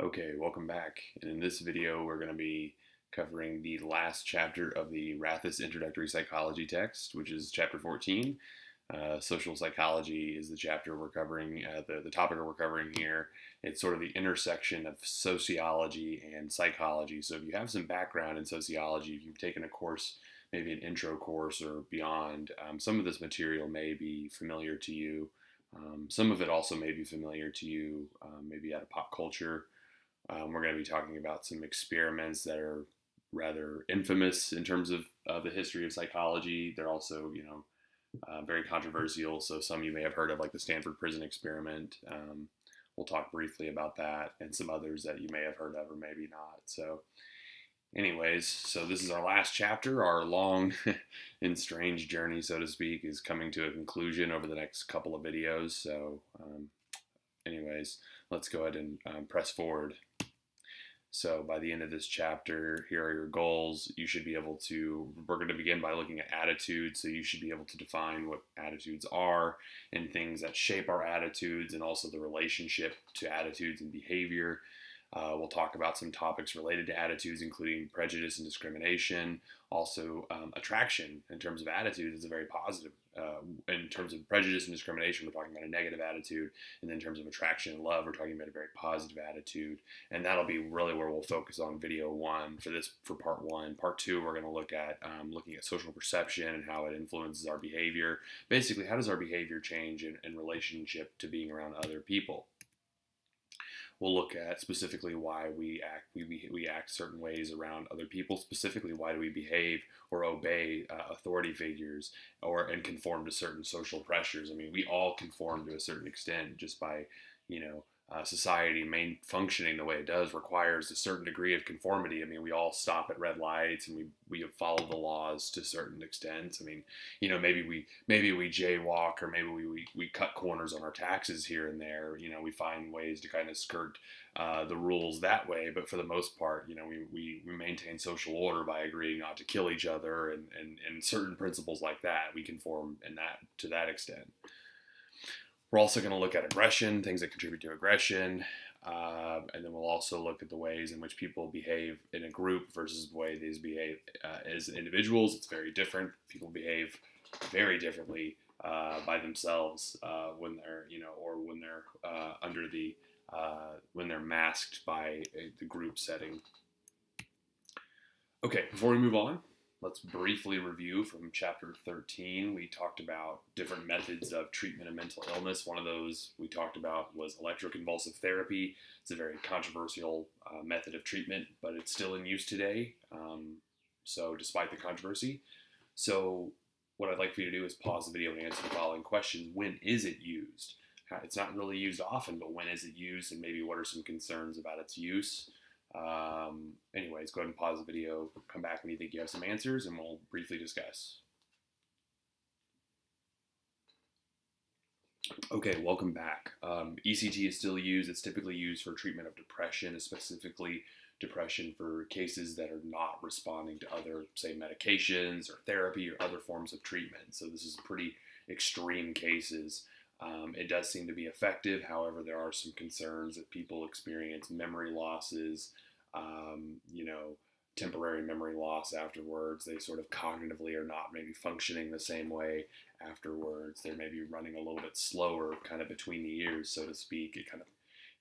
Okay, welcome back. And in this video, we're going to be covering the last chapter of the Rathus Introductory Psychology text, which is chapter 14. Social psychology is the chapter we're covering, the topic we're covering here. It's sort of the intersection of sociology and psychology. So if you have some background in sociology, if you've taken a course, maybe an intro course or beyond, some of this material may be familiar to you. Some of it also may be familiar to you, maybe out of pop culture. We're going to be talking about some experiments that are rather infamous in terms of the history of psychology. They're also, very controversial. So some you may have heard of, like the Stanford Prison Experiment. We'll talk briefly about that, and some others that you may have heard of or maybe not. So, anyways, so this is our last chapter. Our long and strange journey, so to speak, is coming to a conclusion over the next couple of videos. So, anyways, let's go ahead and press forward. So by the end of this chapter, here are your goals. You should be able to, we're going to begin by looking at attitudes. So you should be able to define what attitudes are and things that shape our attitudes, and also the relationship to attitudes and behavior. We'll talk about some topics related to attitudes, including prejudice and discrimination. Also, attraction in terms of attitudes is a very positive. In terms of prejudice and discrimination, we're talking about a negative attitude. And then in terms of attraction and love, we're talking about a very positive attitude. And that'll be really where we'll focus on video one for part one. Part two, we're going to look at looking at social perception and how it influences our behavior. Basically, how does our behavior change in relationship to being around other people? We'll look at specifically why we act certain ways around other people. Specifically, why do we behave or obey authority figures and conform to certain social pressures? I mean, we all conform to a certain extent just by, society functioning the way it does requires a certain degree of conformity. I mean, we all stop at red lights and we follow the laws to certain extents. I mean, maybe we jaywalk, or maybe we cut corners on our taxes here and there. We find ways to kind of skirt the rules that way. But for the most part, we maintain social order by agreeing not to kill each other, and certain principles like that. We conform to that extent. We're also going to look at aggression, things that contribute to aggression, and then we'll also look at the ways in which people behave in a group versus the way they behave as individuals. It's very different. People behave very differently by themselves when they're, or when they're when they're masked by the group setting. Okay, before we move on, let's briefly review from chapter 13. We talked about different methods of treatment of mental illness. One of those we talked about was electroconvulsive therapy. It's a very controversial method of treatment, but it's still in use today. So despite the controversy. So what I'd like for you to do is pause the video and answer the following questions. When is it used? It's not really used often, but when is it used, and maybe what are some concerns about its use? Anyways, go ahead and pause the video, come back when you think you have some answers, and we'll briefly discuss. Okay, welcome back. ECT is still used. It's typically used for treatment of depression, specifically depression for cases that are not responding to other, say, medications or therapy or other forms of treatment. So this is pretty extreme cases. It does seem to be effective. However, there are some concerns that people experience memory losses, temporary memory loss afterwards. They sort of cognitively are not maybe functioning the same way afterwards. They're maybe running a little bit slower kind of between the ears, so to speak. It kind of,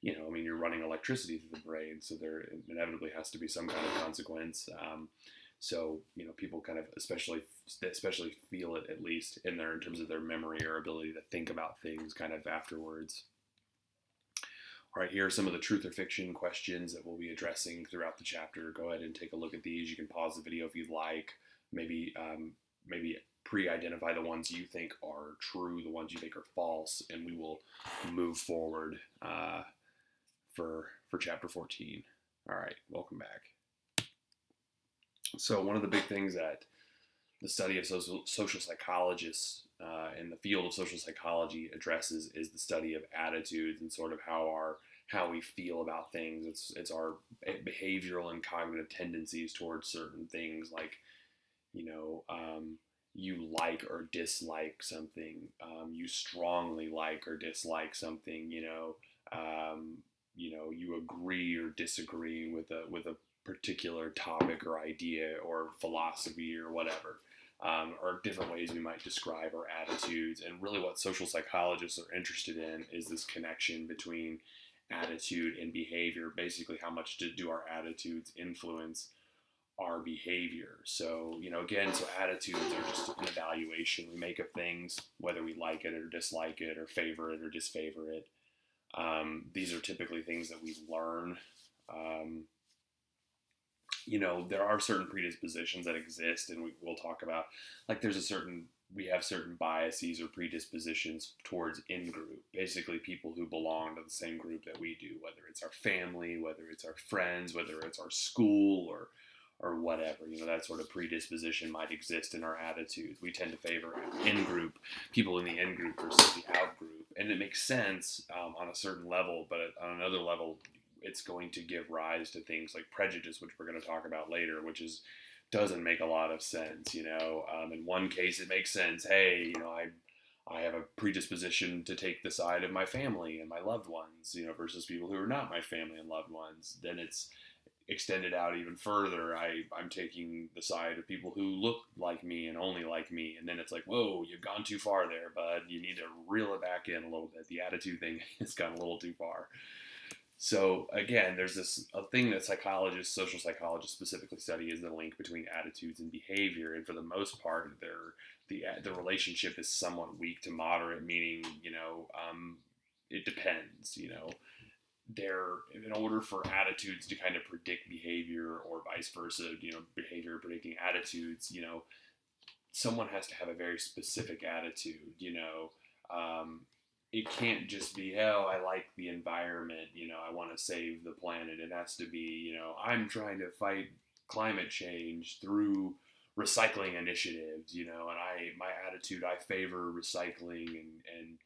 you're running electricity through the brain, so there inevitably has to be some kind of consequence. So, people kind of especially feel it, at least in terms of their memory or ability to think about things kind of afterwards. All right, here are some of the truth or fiction questions that we'll be addressing throughout the chapter. Go ahead and take a look at these. You can pause the video if you'd like. Maybe pre-identify the ones you think are true, the ones you think are false, and we will move forward for chapter 14. All right, welcome back. So one of the big things that the study of social psychologists in the field of social psychology addresses is the study of attitudes and sort of how we feel about things. It's our behavioral and cognitive tendencies towards certain things, like you like or dislike something, you strongly like or dislike something, you agree or disagree with a particular topic or idea or philosophy or whatever, or different ways we might describe our attitudes. And really what social psychologists are interested in is this connection between attitude and behavior. Basically, how much do our attitudes influence our behavior? So, again, so attitudes are just an evaluation we make of things, whether we like it or dislike it or favor it or disfavor it. These are typically things that we learn. There are certain predispositions that exist, and we'll talk about, like, we have certain biases or predispositions towards in-group, basically people who belong to the same group that we do, whether it's our family, whether it's our friends, whether it's our school, or whatever. That sort of predisposition might exist in our attitudes. We tend to favor in-group, people in the in-group versus the out-group. And it makes sense on a certain level, but on another level, it's going to give rise to things like prejudice, which we're going to talk about later, which doesn't make a lot of sense. In one case, it makes sense. Hey, I have a predisposition to take the side of my family and my loved ones, versus people who are not my family and loved ones. Then it's extended out even further. I'm taking the side of people who look like me and only like me. And then it's like, whoa, you've gone too far there, bud. You need to reel it back in a little bit. The attitude thing has gone a little too far. So again, there's a thing that social psychologists specifically study, is the link between attitudes and behavior. And for the most part, the relationship is somewhat weak to moderate, meaning, it depends, in order for attitudes to kind of predict behavior, or vice versa, behavior predicting attitudes, someone has to have a very specific attitude. It can't just be, oh, I like the environment, I want to save the planet. It has to be, I'm trying to fight climate change through recycling initiatives, and my attitude, I favor recycling and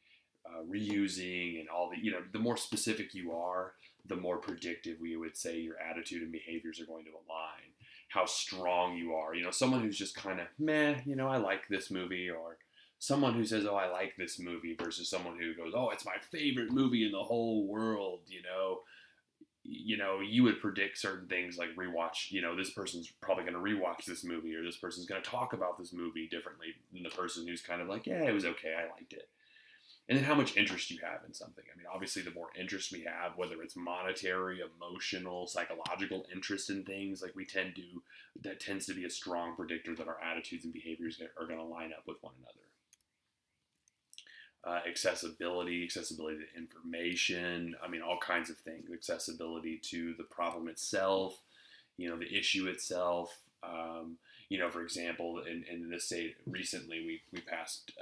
reusing and all the more specific you are, the more predictive we would say your attitude and behaviors are going to align. How strong you are, someone who's just kind of meh, I like this movie, or someone who says, oh, I like this movie, versus someone who goes, oh, it's my favorite movie in the whole world. You would predict certain things like rewatch, this person's probably going to rewatch this movie, or this person's going to talk about this movie differently than the person who's kind of like, yeah, it was okay, I liked it. And then how much interest you have in something. I mean, obviously, the more interest we have, whether it's monetary, emotional, psychological interest in things, like that tends to be a strong predictor that our attitudes and behaviors are going to line up with one another. Accessibility to information, all kinds of things. Accessibility to the problem itself, the issue itself. For example, in this state recently, we passed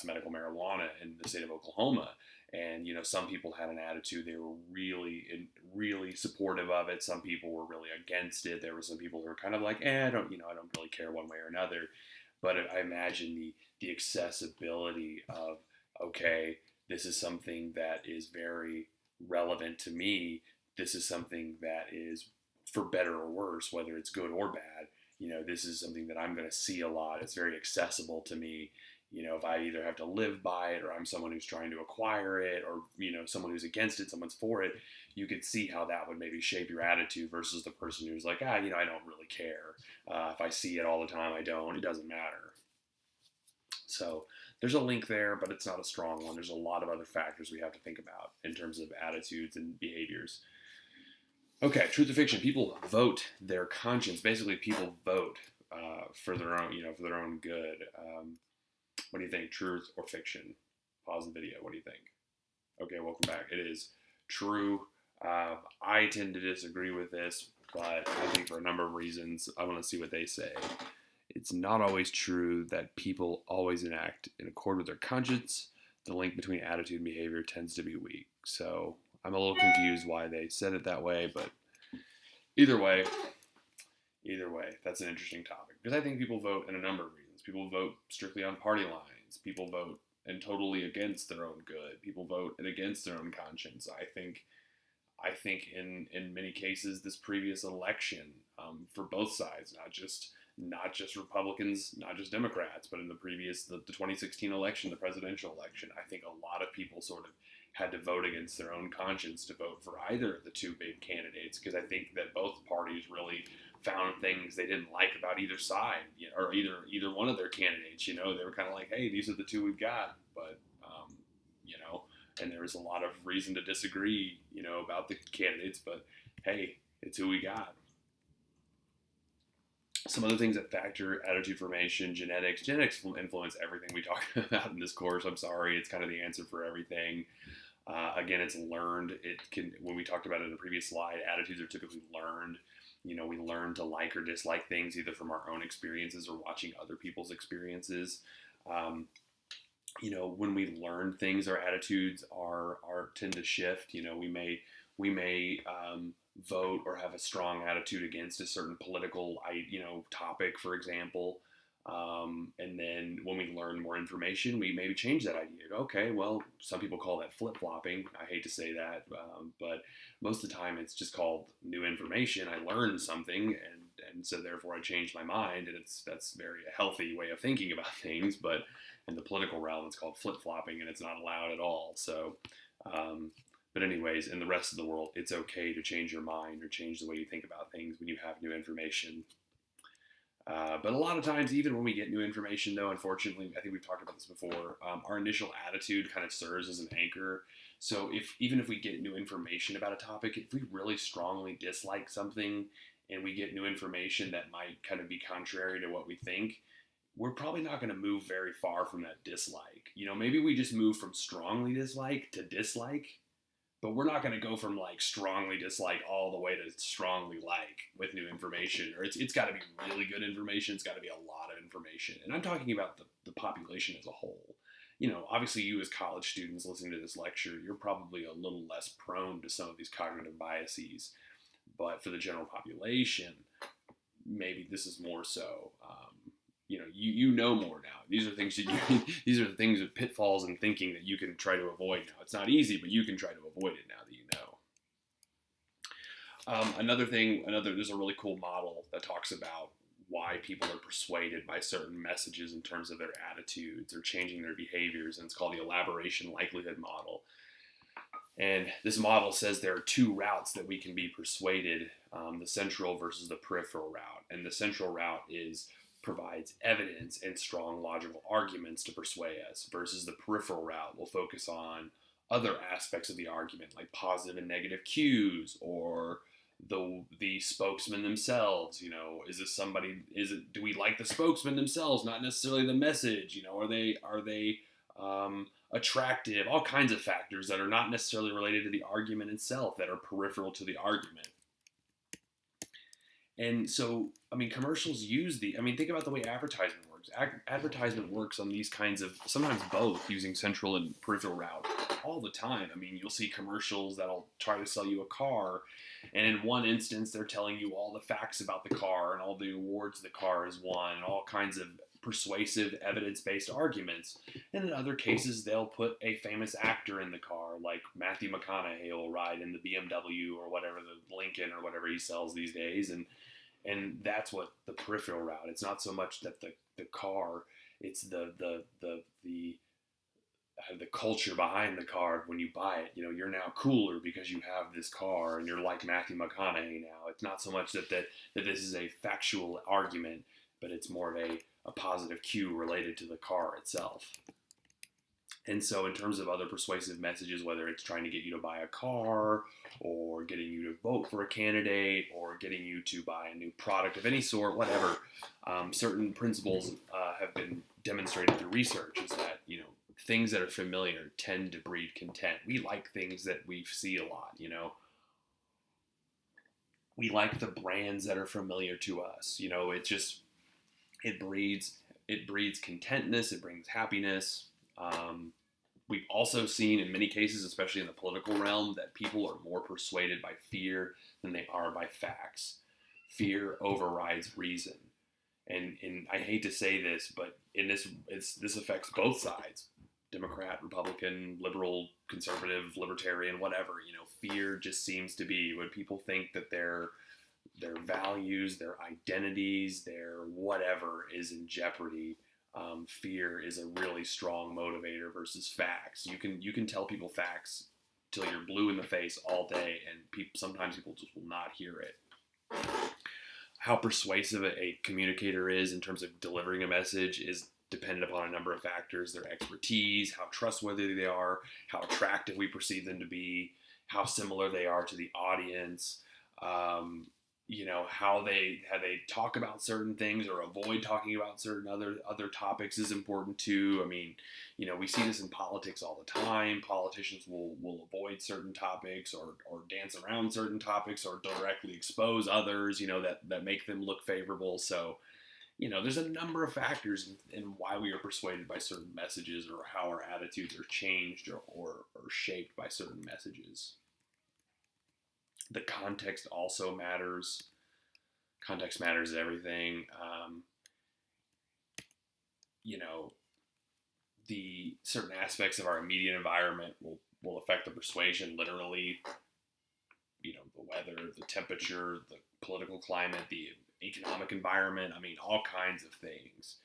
medical marijuana in the state of Oklahoma, and some people had an attitude. They were really supportive of it. Some people were really against it. There were some people who were kind of like, I don't really care one way or another. But I imagine the accessibility of, okay, this is something that is very relevant to me. This is something that is, for better or worse, whether it's good or bad, this is something that I'm going to see a lot. It's very accessible to me. If I either have to live by it, or I'm someone who's trying to acquire it, or, someone who's against it, someone's for it, you could see how that would maybe shape your attitude versus the person who's like, I don't really care. If I see it all the time, it doesn't matter. So there's a link there, but it's not a strong one. There's a lot of other factors we have to think about in terms of attitudes and behaviors. Okay, truth or fiction. People vote their conscience. Basically, people vote for their own good. What do you think? Truth or fiction? Pause the video. What do you think? Okay, welcome back. It is true. I tend to disagree with this, but I think for a number of reasons. I want to see what they say. It's not always true that people always enact in accord with their conscience. The link between attitude and behavior tends to be weak. So I'm a little confused why they said it that way, but either way, that's an interesting topic. Because I think people vote in a number of reasons. People vote strictly on party lines. People vote and totally against their own good. People vote and against their own conscience. I think in many cases, this previous election, for both sides, not just Republicans, not just Democrats, but in the 2016 election, the presidential election, I think a lot of people sort of had to vote against their own conscience to vote for either of the two big candidates, because I think that both parties really found things they didn't like about either side, or either one of their candidates. They were kind of like, hey, these are the two we've got, but and there was a lot of reason to disagree, about the candidates, but hey, it's who we got. Some other things that factor attitude formation: genetics. Genetics will influence everything we talk about in this course. I'm sorry, it's kind of the answer for everything. Again, it's learned. When we talked about it in the previous slide, attitudes are typically learned. We learn to like or dislike things either from our own experiences or watching other people's experiences. When we learn things, our attitudes tend to shift. We may vote or have a strong attitude against a certain political topic, for example. And then when we learn more information, we maybe change that idea. Okay, well, some people call that flip-flopping. I hate to say that, but most of the time it's just called new information. I learned something, and so therefore I changed my mind, and that's very a healthy way of thinking about things. But in the political realm, it's called flip-flopping, and it's not allowed at all. So, but anyways, in the rest of the world, it's okay to change your mind or change the way you think about things when you have new information. But a lot of times, even when we get new information, though, unfortunately, I think we've talked about this before, our initial attitude kind of serves as an anchor. So even if we get new information about a topic, if we really strongly dislike something and we get new information that might kind of be contrary to what we think, we're probably not going to move very far from that dislike. Maybe we just move from strongly dislike to dislike, but we're not going to go from like strongly dislike all the way to strongly like with new information. Or it's got to be really good information. It's got to be a lot of information. And I'm talking about the population as a whole. Obviously you as college students listening to this lecture, you're probably a little less prone to some of these cognitive biases. But for the general population, maybe this is more so. You know more now. These are things these are the things of pitfalls in thinking that you can try to avoid now. It's not easy, but you can try to avoid it now that you know. There's a really cool model that talks about why people are persuaded by certain messages in terms of their attitudes or changing their behaviors, and it's called the elaboration likelihood model. And this model says there are two routes that we can be persuaded, the central versus the peripheral route. And the central route provides evidence and strong logical arguments to persuade us, versus the peripheral route will focus on other aspects of the argument, like positive and negative cues, or the spokesman themselves. Do we like the spokesman themselves, not necessarily the message? Are they attractive? All kinds of factors that are not necessarily related to the argument itself, that are peripheral to the argument. And so, commercials think about the way advertisement works. Advertisement works on these kinds of, sometimes both, using central and peripheral route all the time. You'll see commercials that'll try to sell you a car, and in one instance, they're telling you all the facts about the car and all the awards the car has won and all kinds of persuasive evidence-based arguments. And in other cases, they'll put a famous actor in the car, like Matthew McConaughey will ride in the BMW or whatever, the Lincoln or whatever he sells these days, and that's what the peripheral route. It's not so much that the car, it's the culture behind the car. When you buy it, you're now cooler because you have this car and you're like Matthew McConaughey now. It's not so much that this is a factual argument, but it's more of a positive cue related to the car itself. And so in terms of other persuasive messages, whether it's trying to get you to buy a car or getting you to vote for a candidate or getting you to buy a new product of any sort, whatever, certain principles have been demonstrated through research, is that, things that are familiar tend to breed content. We like things that we see a lot, We like the brands that are familiar to us. It breeds contentness. It brings happiness. We've also seen in many cases, especially in the political realm, that people are more persuaded by fear than they are by facts. Fear overrides reason. And I hate to say this, but this affects both sides. Democrat, Republican, liberal, conservative, libertarian, whatever. Fear just seems to be when people think that their values, their identities, their whatever is in jeopardy. fear is a really strong motivator versus facts. You can tell people facts till you're blue in the face all day, and sometimes people just will not hear it. How persuasive a communicator is in terms of delivering a message is dependent upon a number of factors: their expertise, how trustworthy they are, how attractive we perceive them to be, how similar they are to the audience, how they talk about certain things or avoid talking about certain other topics is important too. I mean, we see this in politics all the time. Politicians will avoid certain topics or dance around certain topics or directly expose others, that make them look favorable. So, there's a number of factors in why we are persuaded by certain messages or how our attitudes are changed or shaped by certain messages. The context also matters. Context matters everything. The certain aspects of our immediate environment will affect the persuasion literally. The weather, the temperature, the political climate, the economic environment. I mean, all kinds of things.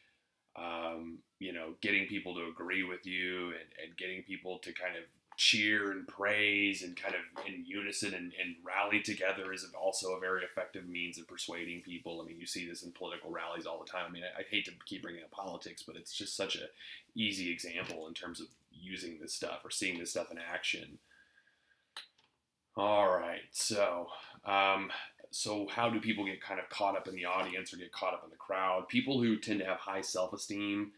Getting people to agree with you and getting people to kind of cheer and praise and kind of in unison and rally together is also a very effective means of persuading people. I mean, you see this in political rallies all the time. I mean, I hate to keep bringing up politics, but it's just such an easy example in terms of using this stuff or seeing this stuff in action. All right, so how do people get kind of caught up in the audience or get caught up in the crowd? People who tend to have high self-esteem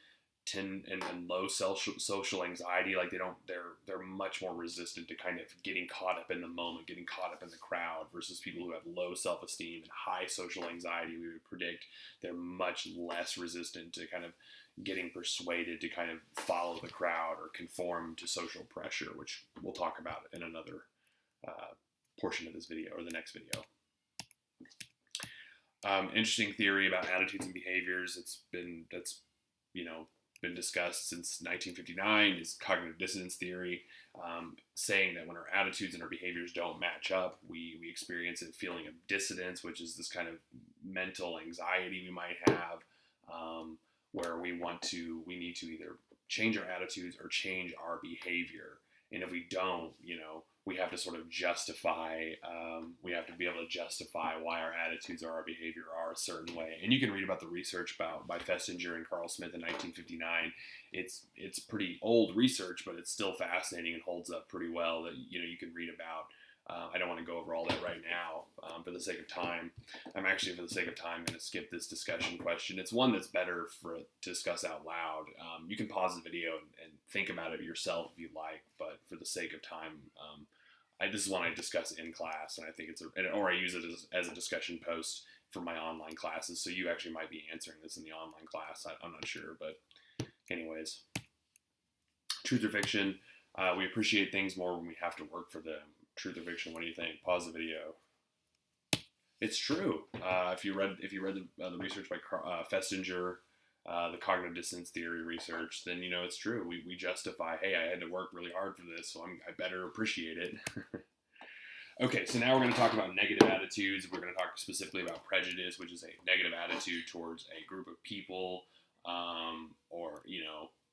and low social anxiety, like they're much more resistant to kind of getting caught up in the moment, getting caught up in the crowd, versus people who have low self-esteem and high social anxiety. We would predict they're much less resistant to kind of getting persuaded to kind of follow the crowd or conform to social pressure, which we'll talk about in another portion of this video or the next video. Interesting theory about attitudes and behaviors that's been discussed since 1959 is cognitive dissonance theory, saying that when our attitudes and our behaviors don't match up, we experience a feeling of dissonance, which is this kind of mental anxiety we might have, where we need to either change our attitudes or change our behavior. And if we don't, we have to sort of justify, we have to be able to justify why our attitudes or our behavior are a certain way. And you can read about the research by Festinger and Carl Smith in 1959. It's pretty old research, but it's still fascinating and holds up pretty well that, you can read about. I don't want to go over all that right now for the sake of time. I'm actually, for the sake of time, going to skip this discussion question. It's one that's better to discuss out loud. You can pause the video and think about it yourself if you'd like, but for the sake of time, this is one I discuss in class, and I think or I use it as a discussion post for my online classes, so you actually might be answering this in the online class. I'm not sure, but anyways. Truth or fiction. We appreciate things more when we have to work for them. Truth or fiction? What do you think? Pause the video. It's true. If you read the research by Festinger, the cognitive dissonance theory research, then it's true. We justify, hey, I had to work really hard for this, so I better appreciate it. Okay, so now we're going to talk about negative attitudes. We're going to talk specifically about prejudice, which is a negative attitude towards a group of people, or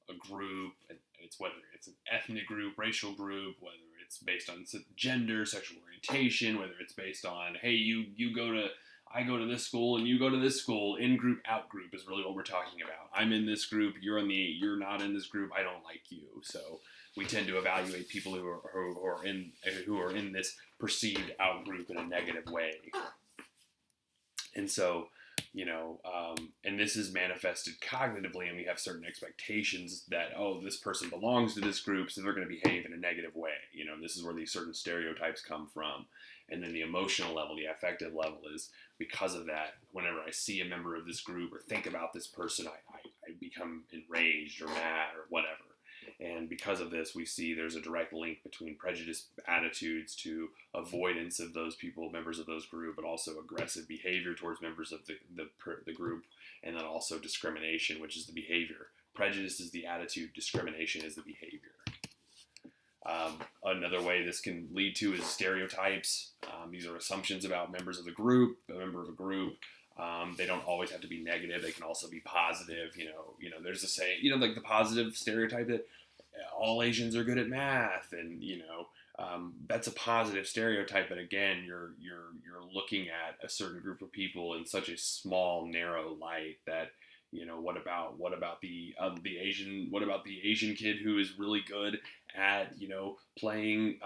a group. It's whether it's an ethnic group, racial group, whether it's based on gender, sexual orientation, whether it's based on, hey, I go to this school and you go to this school. In group, out group is really what we're talking about. I'm in this group, you're not in this group, I don't like you. So we tend to evaluate people who are in this perceived out group in a negative way. And so, and this is manifested cognitively, and we have certain expectations that, this person belongs to this group, so they're going to behave in a negative way. This is where these certain stereotypes come from. And then the emotional level, the affective level is because of that. Whenever I see a member of this group or think about this person, I become enraged or mad or whatever. And because of this, we see there's a direct link between prejudice attitudes to avoidance of those people, members of those group, but also aggressive behavior towards members of the group, and then also discrimination, which is the behavior. Prejudice is the attitude, discrimination is the behavior. Another way this can lead to is stereotypes. These are assumptions about members of the group, a member of a group. They don't always have to be negative. They can also be positive. There's a saying, like the positive stereotype that all Asians are good at math, and that's a positive stereotype. But again, you're looking at a certain group of people in such a small, narrow light that what about the Asian kid who is really good at playing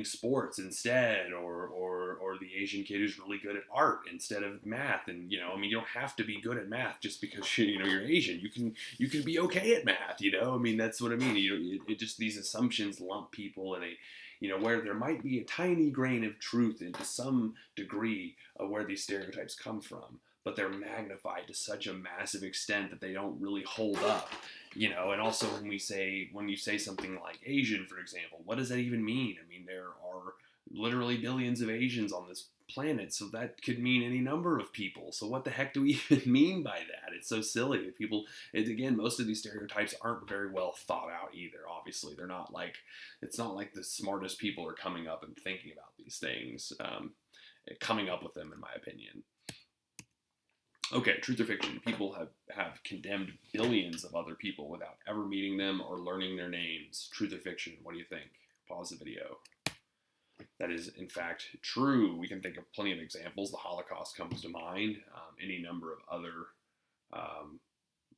sports instead, or the Asian kid who's really good at art instead of math. And you don't have to be good at math just because you're Asian. You can be okay at math. That's what I mean. It just, these assumptions lump people in a where there might be a tiny grain of truth into some degree of where these stereotypes come from, but they're magnified to such a massive extent that they don't really hold up. And also when you say something like Asian, for example, what does that even mean? There are literally billions of Asians on this planet, so that could mean any number of people. So what the heck do we even mean by that? It's so silly. Again, most of these stereotypes aren't very well thought out either. Obviously, it's not like the smartest people are coming up and thinking about these things, coming up with them, in my opinion. Okay, truth or fiction. People have condemned billions of other people without ever meeting them or learning their names. Truth or fiction? What do you think? Pause the video. That is, in fact, true. We can think of plenty of examples. The Holocaust comes to mind. Any number of other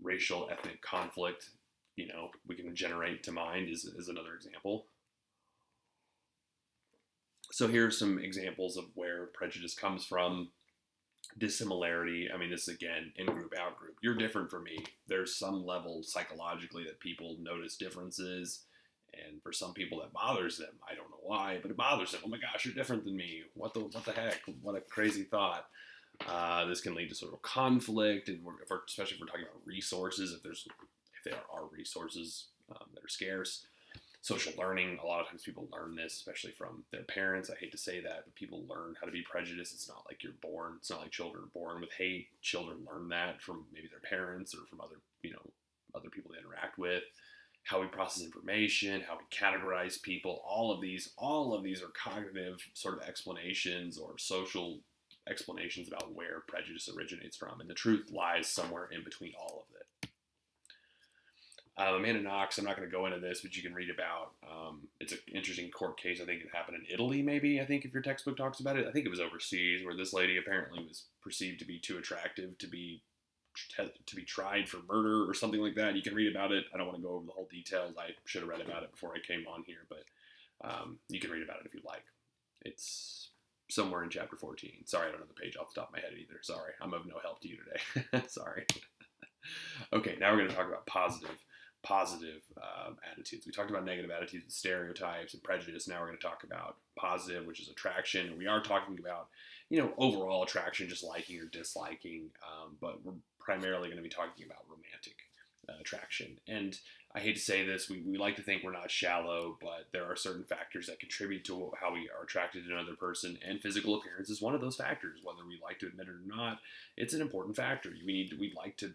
racial, ethnic conflict, we can generate to mind is another example. So here are some examples of where prejudice comes from. Dissimilarity. This again, in-group, out-group. You're different from me. There's some level psychologically that people notice differences. And for some people that bothers them. I don't know why, but it bothers them. Oh my gosh, you're different than me. What the heck? What a crazy thought. This can lead to sort of conflict, and especially if we're talking about resources, if there are resources that are scarce. Social learning, a lot of times people learn this, especially from their parents. I hate to say that, but people learn how to be prejudiced. It's not like it's not like children are born with hate. Children learn that from maybe their parents or from other people they interact with. How we process information, how we categorize people, all of these are cognitive sort of explanations or social explanations about where prejudice originates from. And the truth lies somewhere in between all of it. Amanda Knox, I'm not going to go into this, but you can read about, it's an interesting court case. I think it happened in Italy, maybe, I think, if your textbook talks about it. I think it was overseas, where this lady apparently was perceived to be too attractive to be tried for murder or something like that. You can read about it. I don't want to go over the whole details. I should have read about it before I came on here, but you can read about it if you'd like. It's somewhere in chapter 14. Sorry, I don't know the page off the top of my head either. Sorry, I'm of no help to you today. Sorry. Okay, now we're going to talk about positive attitudes. We talked about negative attitudes and stereotypes and prejudice. Now we're going to talk about positive, which is attraction. And we are talking about, overall attraction, just liking or disliking, but we're primarily going to be talking about romantic attraction. And I hate to say this, we like to think we're not shallow, but there are certain factors that contribute to how we are attracted to another person, and physical appearance is one of those factors. Whether we like to admit it or not, it's an important factor. We'd like to,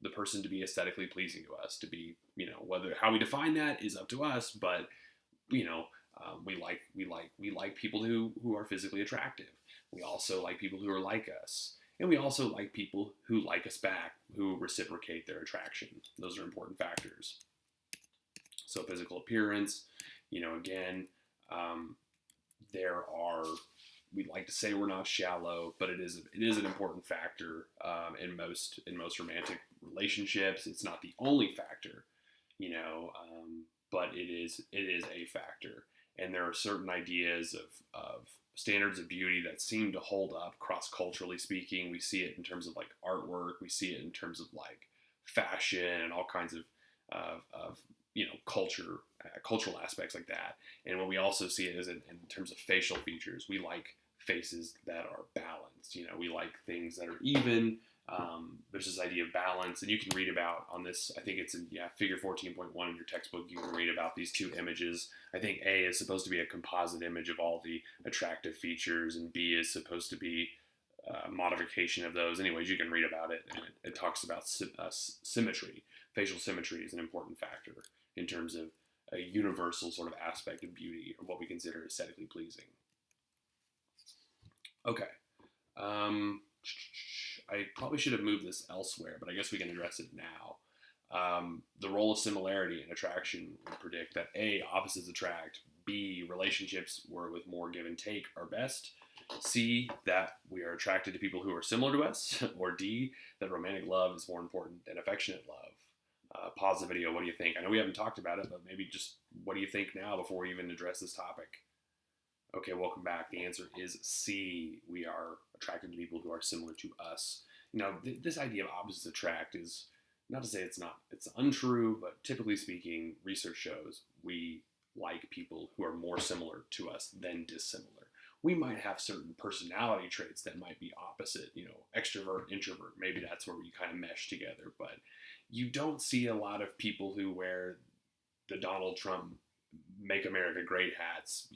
the person to be aesthetically pleasing to us, to be, how we define that is up to us, but, we like people who are physically attractive. We also like people who are like us. And we also like people who like us back, who reciprocate their attraction. Those are important factors. So physical appearance, again, we'd like to say we're not shallow, but it is an important factor in most romantic relationships. It's not the only factor, but it is a factor. And there are certain ideas of standards of beauty that seem to hold up cross-culturally speaking. We see it in terms of like artwork. We see it in terms of like fashion and all kinds of cultural aspects like that. And when we also see it is in terms of facial features. We like faces that are balanced. We like things that are even. There's this idea of balance, and you can read about on this. I think it's in figure 14.1 in your textbook. You can read about these two images. I think A is supposed to be a composite image of all the attractive features, and B is supposed to be a modification of those. Anyways, you can read about it, and it talks about symmetry. Facial symmetry is an important factor in terms of a universal sort of aspect of beauty, or what we consider aesthetically pleasing. Okay. I probably should have moved this elsewhere, but I guess we can address it now. The role of similarity and attraction would predict that A, opposites attract, B, relationships where with more give and take are best, C, that we are attracted to people who are similar to us, or D, that romantic love is more important than affectionate love. Pause the video. What do you think? I know we haven't talked about it, but maybe just what do you think now before we even address this topic? Okay, welcome back. The answer is C. We are attracted to people who are similar to us. Now, this idea of opposites attract is not to say it's untrue, but typically speaking, research shows we like people who are more similar to us than dissimilar. We might have certain personality traits that might be opposite, extrovert, introvert. Maybe that's where we kind of mesh together, but you don't see a lot of people who wear the Donald Trump Make America Great hats,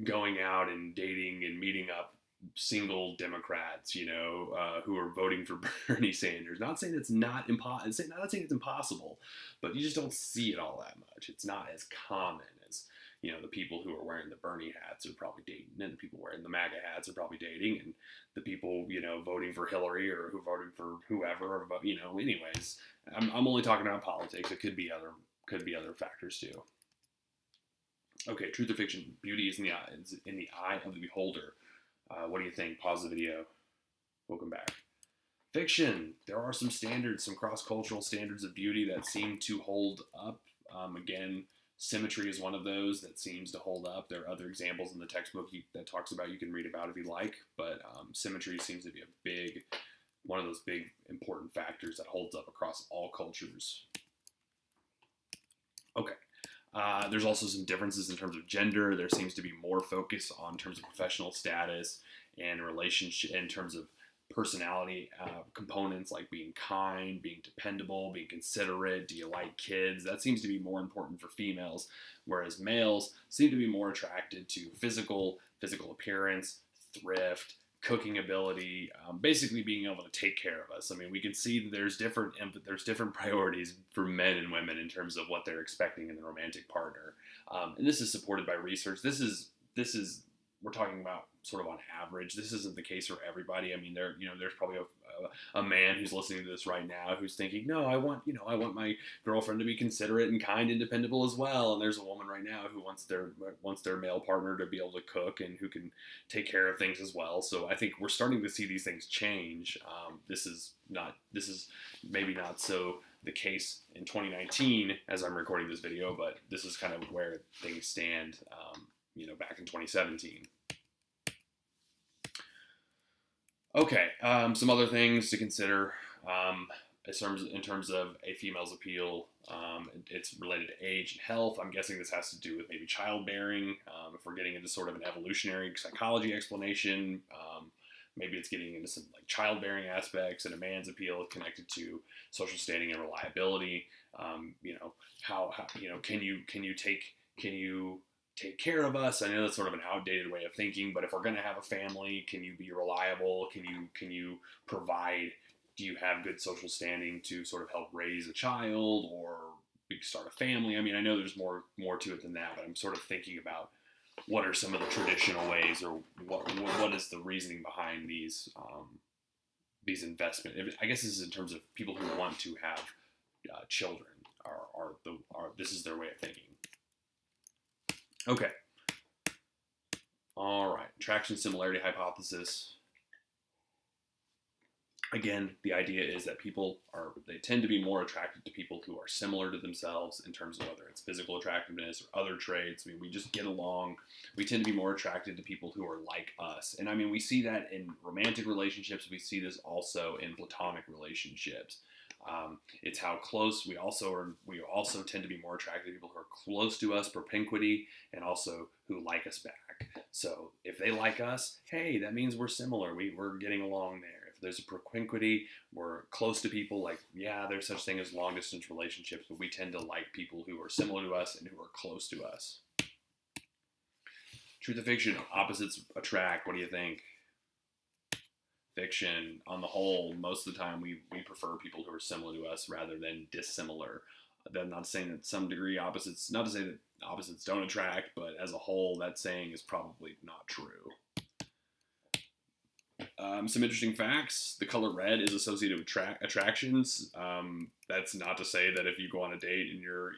going out and dating and meeting up single Democrats, who are voting for Bernie Sanders. Not saying it's not not saying it's impossible, but you just don't see it all that much. It's not as common as, the people who are wearing the Bernie hats are probably dating, and the people wearing the MAGA hats are probably dating, and the people, voting for Hillary or who voted for whoever, anyways, I'm only talking about politics. It could be other factors too. Okay, truth or fiction? Beauty is in the eye of the beholder. What do you think? Pause the video. Welcome back. Fiction. There are some standards, some cross-cultural standards of beauty that seem to hold up. Again, symmetry is one of those that seems to hold up. There are other examples in the textbook that talks about, you can read about if you like, but symmetry seems to be one of those big important factors that holds up across all cultures. Okay. There's also some differences in terms of gender. There seems to be more focus on terms of professional status and relationship in terms of personality components like being kind, being dependable, being considerate. Do you like kids? That seems to be more important for females, whereas males seem to be more attracted to physical appearance, thrift, cooking ability, basically being able to take care of us. I mean, we can see that there's different priorities for men and women in terms of what they're expecting in the romantic partner, and this is supported by research. This is we're talking about sort of on average. This isn't the case for everybody. I mean, there's probably a man who's listening to this right now who's thinking, no, I want my girlfriend to be considerate and kind and dependable as well. And there's a woman right now who wants their male partner to be able to cook and who can take care of things as well. So I think we're starting to see these things change. This is maybe not so the case in 2019 as I'm recording this video, but this is kind of where things stand, back in 2017. Okay, some other things to consider in terms of a female's appeal. It's related to age and health. I'm guessing this has to do with maybe childbearing. If we're getting into sort of an evolutionary psychology explanation, maybe it's getting into some like childbearing aspects, and a man's appeal is connected to social standing and reliability. How can you take care of us? I know that's sort of an outdated way of thinking, but if we're going to have a family, can you be reliable? Can you provide? Do you have good social standing to sort of help raise a child or start a family? I mean, I know there's more to it than that, but I'm sort of thinking about what are some of the traditional ways, or what is the reasoning behind these investment? I guess this is in terms of people who want to have children. This is their way of thinking. Okay. All right. Attraction similarity hypothesis. Again, the idea is that they tend to be more attracted to people who are similar to themselves in terms of whether it's physical attractiveness or other traits. I mean, we just get along. We tend to be more attracted to people who are like us. And I mean, we see that in romantic relationships. We see this also in platonic relationships. It's how close we also tend to be more attracted to people who are close to us, propinquity, and also who like us back. So if they like us, hey, that means we're similar. We're getting along there. If there's a propinquity, we're close to people. Like, yeah, there's such thing as long distance relationships, but we tend to like people who are similar to us and who are close to us. Truth or fiction? Opposites attract. What do you think? Fiction. On the whole, most of the time we prefer people who are similar to us rather than dissimilar. I'm not saying that some degree opposites, not to say that opposites don't attract, but as a whole, that saying is probably not true. Some interesting facts. The color red is associated with attractions. That's not to say that if you go on a date and your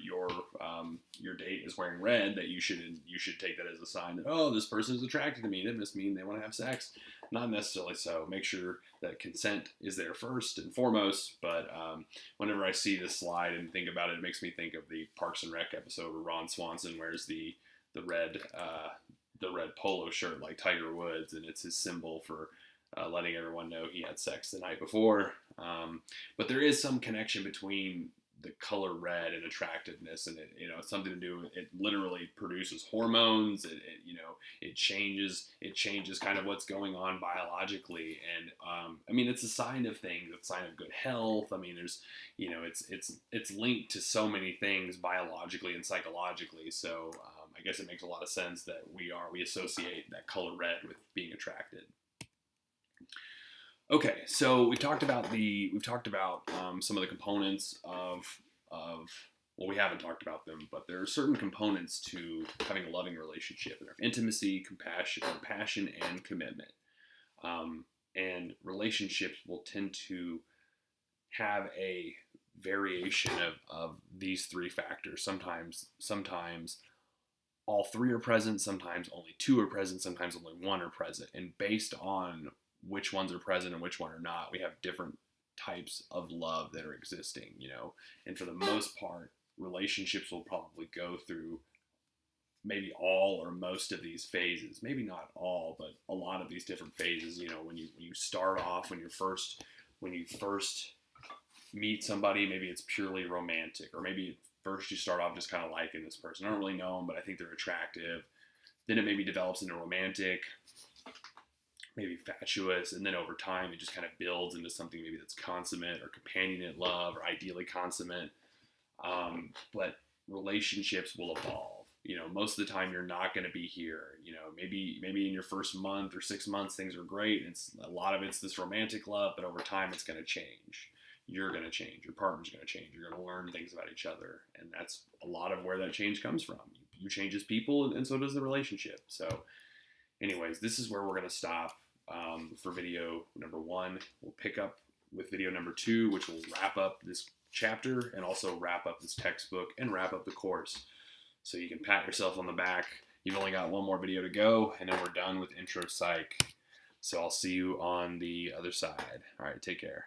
date is wearing red, that you should take that as a sign that, oh, this person is attracted to me. That must mean they want to have sex. Not necessarily so. Make sure that consent is there first and foremost. But whenever I see this slide and think about it, it makes me think of the Parks and Rec episode where Ron Swanson wears the red polo shirt like Tiger Woods, and it's his symbol for letting everyone know he had sex the night before. But there is some connection between the color red and attractiveness, and it's something to do. It literally produces hormones. It changes kind of what's going on biologically, and it's a sign of things. It's a sign of good health. There's it's linked to so many things biologically and psychologically. So I guess it makes a lot of sense that we associate that color red with being attracted. Okay, so we've talked about some of the components of well, we haven't talked about them, but there are certain components to having a loving relationship, and intimacy, passion, and commitment. And relationships will tend to have a variation of these three factors. Sometimes all three are present, sometimes only two are present, sometimes only one are present. And based on which ones are present and which one are not, we have different types of love that are existing, and for the most part, relationships will probably go through maybe all or most of these phases, maybe not all, but a lot of these different phases. When you start off, when you first meet somebody, maybe it's purely romantic, or maybe first you start off just kind of liking this person. I don't really know them, but I think they're attractive. Then it maybe develops into romantic, maybe fatuous, and then over time it just kind of builds into something maybe that's consummate or companionate love, or ideally consummate. But relationships will evolve. Most of the time you're not going to be here. Maybe in your first month or 6 months things are great. A lot of it's this romantic love, but over time it's going to change. You're going to change. Your partner's going to change. You're going to learn things about each other, and that's a lot of where that change comes from. You change as people, and so does the relationship. So, anyways, this is where we're going to stop. For video number 1. We'll pick up with video number 2, which will wrap up this chapter and also wrap up this textbook and wrap up the course. So you can pat yourself on the back. You've only got one more video to go, and then we're done with Intro Psych. So I'll see you on the other side. All right, take care.